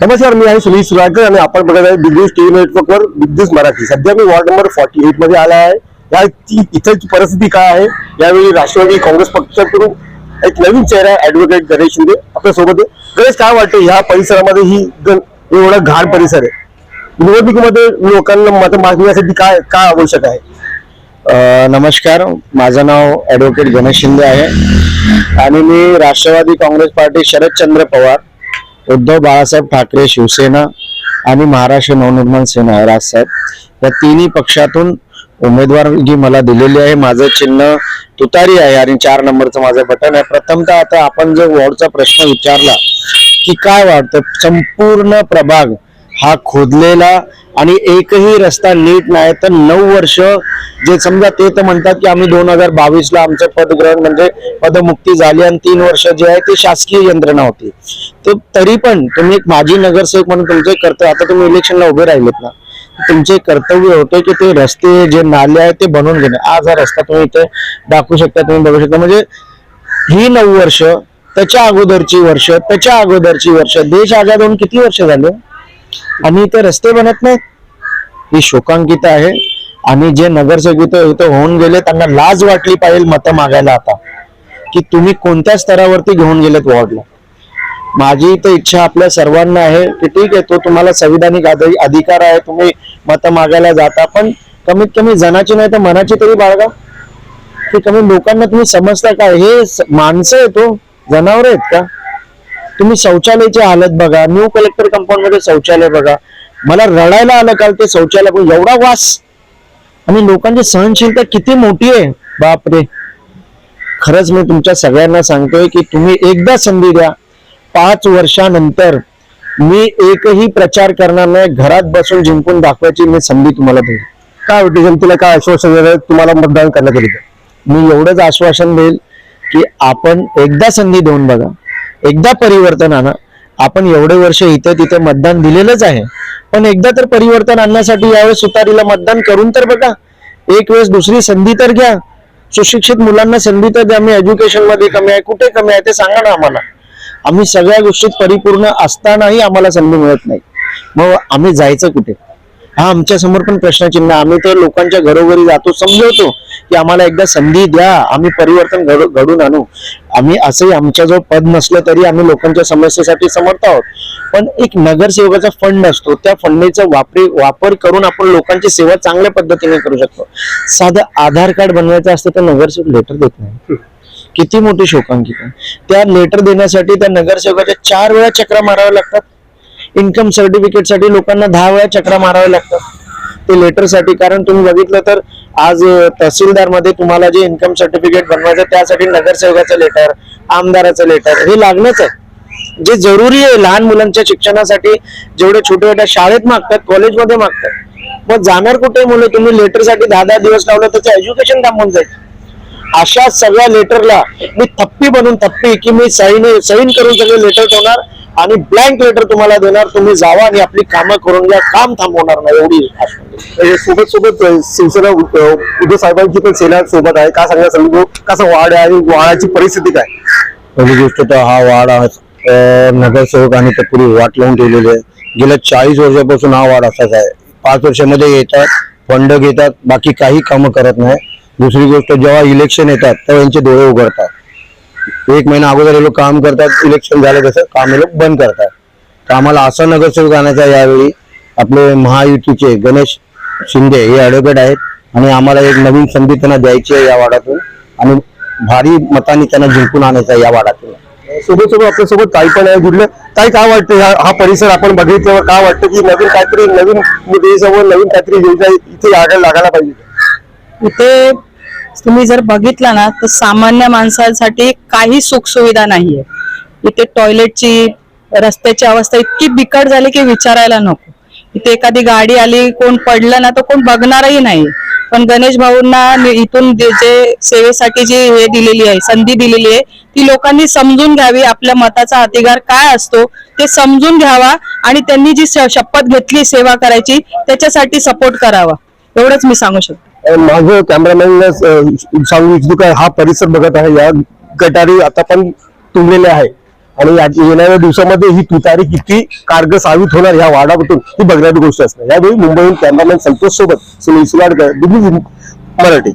नमस्कार, मी आहे सुनील सुराकर आणि आपण बघत आहे बिग न्यूज टीव्ही नेटवर्कवर बिग न्यूज मराठी। सध्या मी वॉर्ड नंबर 48 मध्ये आला आहे। इथं परिस्थिती काय आहे, यावेळी राष्ट्रवादी काँग्रेस पक्षाकडून एक नवीन चेहरा ॲडव्होकेट गणेश शिंदे आपल्या सोबत आहे। गणेश, काय वाटतं ह्या परिसरामध्ये ही एवढा घाण परिसर आहे, निवडणुकीमध्ये लोकांना मत मागण्यासाठी काय काय आवश्यक आहे? नमस्कार, माझं नाव ॲडव्होकेट गणेश शिंदे आहे आणि मी राष्ट्रवादी काँग्रेस पार्टी, शरदचंद्र पवार, उद्धव बाळासाहेब ठाकरे शिवसेना आणि महाराष्ट्र नवनिर्माण सेना राजसाहेब या तिन्ही पक्षातून उमेदवारी मला दिलेली आहे। माझं चिन्ह तुतारी आहे आणि 4 नंबरचं माझं बटन आहे। प्रथमतः आता आपण जो वॉर्डचा प्रश्न विचारला की काय वाटतं, संपूर्ण प्रभाग हा खोदलेला आणि एकही रस्ता नीट नाही। तर 9 वर्ष जे समजा ते तर म्हणतात की आम्ही 2022 ला आमचं पदग्रहण म्हणजे पदमुक्ती झाली आणि 3 वर्ष जे आहे ते शासकीय यंत्रणा होती। तर तरी पण तुम्ही एक माजी नगरसेवक म्हणून तुमचे कर्तव्य, आता तुम्ही इलेक्शनला उभे राहिलेत ना, तुमचे कर्तव्य होते की ते रस्ते जे नाले आहेत ते बनवून घेणे। आज हा रस्ता तुम्ही इथे दाखवू शकता, तुम्ही बघू शकता। म्हणजे ही 9 वर्ष, त्याच्या अगोदरची वर्ष, त्याच्या अगोदरची वर्ष, देश आजाद होऊन किती वर्ष झाले आणि ते रस्ते बनत नाहीत, ही शोकांकित आहे। आणि जे नगरसेवक इथं होऊन गेले त्यांना लाज वाटली पाहिजे मतं मागायला आता, की तुम्ही कोणत्या स्तरावरती घेऊन गेलेत वॉर्डला। माझी तर इच्छा आपल्या सर्वांना आहे की ठीक आहे, तो तुम्हाला संविधानिक अधिकार आहे, तुम्ही मतं मागायला जाता, पण कमीत कमी जनाची नाही तर मनाची तरी बाळगा, की कमी लोकांना तुम्ही समजता का? हे माणसं आहेत, तो जनावर आहेत का? तुम्ही शौचालयाची हालत बघा, न्यू कलेक्टर कंपाऊंड मध्ये शौचालय बघा, मला रडायला आलं काल ते शौचालय, एवढा वास आणि लोकांची सहनशीलता किती मोठी आहे, बापरे। खरंच मी तुमच्या सगळ्यांना सांगतोय की तुम्ही एकदा संधी द्या। 5 वर्षानंतर मी एकही प्रचार करणार नाही, घरात बसून जिंकून दाखवायची मी संधी तुम्हाला देईन। काय वाटतं, जनतेला काय आश्वासन देणार तुम्हाला मतदान करण्याकरिता? मी एवढंच आश्वासन देईल की आपण एकदा संधी देऊन बघा, एकदा परिवर्तन आणा। आपण एवढे वर्ष इथे तिथे मतदान दिलेलंच आहे, पण एकदा तर परिवर्तन आणण्यासाठी यावेळेस सुतारीला मतदान करून तर बघा, एक वेळेस दुसरी संधी तर घ्या। सुशिक्षित मुलांना संधी तर द्या। मी एज्युकेशन मध्ये कमी आहे, कुठे कमी आहे ते सांगा ना आम्हाला। आम्ही सगळ्या गोष्टीत परिपूर्ण असतानाही आम्हाला संधी मिळत नाही, मग आम्ही जायचं कुठे? हा आमच्या समोर पण प्रश्नचिन्ह। आम्ही तर लोकांच्या घरोघरी जातो, समजवतो की आम्हाला एकदा संधी द्या, आम्ही परिवर्तन घडून आणू। आम्ही असंही आमच्याजवळ पद नसलं तरी आम्ही लोकांच्या समस्येसाठी समर्थ आहोत, पण एक नगरसेवकाचा फंड असतो, त्या फंडचा वापर करून आपण लोकांची सेवा चांगल्या पद्धतीने करू शकतो। साधं आधार कार्ड बनवायचं असतं तर नगरसेवक लेटर देत नाही, किती मोठी शोकांकित आहे। त्या लेटर देण्यासाठी त्या नगरसेवकाच्या 4 वेळा चक्रा माराव्या लागतात। इन्कम सर्टिफिकेट साठी लोकांना 10 वेळा चक्रा माराव्या लागतात ते लेटर साठी। कारण तुम्ही बघितलं तर आज तहसीलदार मध्ये तुम्हाला जे इन्कम सर्टिफिकेट बनवायचं त्यासाठी नगरसेवकाचं लेटर, आमदाराचं लेटर हे लागणंच आहे, जे जरुरी आहे। लहान मुलांच्या शिक्षणासाठी जेवढे छोट्या छोट्या शाळेत मागतात, कॉलेजमध्ये मागतात, मग जाणार कुठे मुलं? तुम्ही लेटरसाठी 10-10 दिवस लावलं त्याचं एज्युकेशन थांबून जाईल। अशा सगळ्या लेटरला मी थप्पी बनून की मी सही करून सगळे लेटर ठेवणार आणि ब्लँक लेटर तुम्हाला देणार, तुम्ही जावा आणि आपली कामं करून घ्या, काम थांबवणार नाही, एवढी सोबत शिवसेना उद्धव साहेबांची पण सेना सोबत आहे। काय सांगणार समजू, कसा वार्ड आहे आणि वार्डाची परिस्थिती काय? पहिली गोष्ट तर हा वार्ड नगरसेवकांनी तर पुरी वाट लावून ठेवलेली आहे। गेल्या 40 वर्षापासून हा वार्ड असाच आहे। 5 वर्षामध्ये येतात, फंड घेतात, बाकी काही कामं करत नाही। दुसरी गोष्ट, जेव्हा इलेक्शन येतात तेव्हा यांचे डोळे उघडतात। 1 महिना अगोदर हे लोक काम करतात, इलेक्शन झालं कसं काम हे लोक बंद करतात। तर आम्हाला असा नगरसेवक आणायचा यावेळी। आपले महायुतीचे गणेश शिंदे हे ॲडव्होकेट आहेत आणि आम्हाला एक नवीन संधी त्यांना द्यायची आहे या वार्डातून आणि भारी मतांनी त्यांना जिंकून आणायचं या वार्डातून। सोबत आपल्यासोबत ताई पण आहे जुडले। ताई, काय वाटतं हा परिसर आपण बघितल्यावर काय वाटतं की नवीन काहीतरी, नवीन देशावर नवीन काहीतरी योजना इथे लागायला पाहिजे? इथे तुम्ही जर बघितला ना तर सामान्य माणसांसाठी काही सुखसुविधा नाहीये। इथे टॉयलेटची, रस्त्याची अवस्था इतकी बिकट झाली की विचारायला नको। इथे एखादी गाडी आली, कोण पडलं ना तर कोण बघणारही नाही। पण गणेश भाऊंना इथून जे सेवेसाठी जी हे दिलेली आहे, संधी दिलेली आहे, ती लोकांनी समजून घ्यावी। आपल्या मताचा अधिकार काय असतो ते समजून घ्यावा आणि त्यांनी जी शपथ घेतली सेवा करायची त्याच्यासाठी सपोर्ट करावा, एवढंच मी सांगू शकतो। माझं कॅमेरामॅनला सांगू इच्छितो का हा परिसर बघत आहे, या गटारी आता पण तुंबलेले आहे आणि येणाऱ्या दिवसामध्ये ही तुतारी किती कारगर साबित होणार ह्या वार्डातून ही बघण्याची गोष्ट असणार. यावेळी मुंबईहून कॅमेरामॅन संतोष सोबत सुनील सुलाडकर, मराठी.